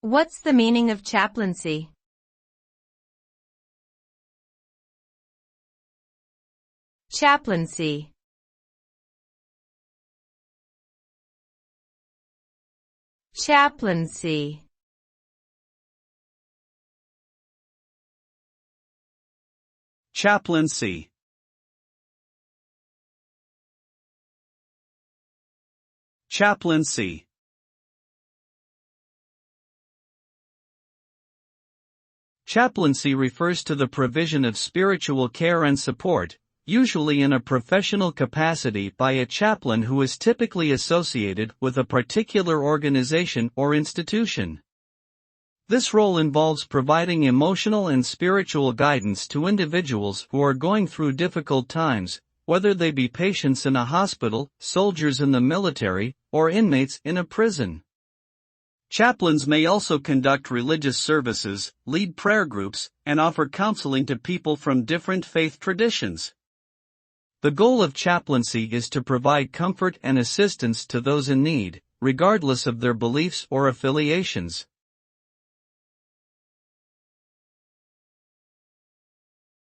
What's the meaning of chaplaincy? Chaplaincy. Chaplaincy. Chaplaincy. Chaplaincy. Chaplaincy refers to the provision of spiritual care and support, usually in a professional capacity by a chaplain who is typically associated with a particular organization or institution. This role involves providing emotional and spiritual guidance to individuals who are going through difficult times, whether they be patients in a hospital, soldiers in the military, or inmates in a prison. Chaplains may also conduct religious services, lead prayer groups, and offer counseling to people from different faith traditions. The goal of chaplaincy is to provide comfort and assistance to those in need, regardless of their beliefs or affiliations.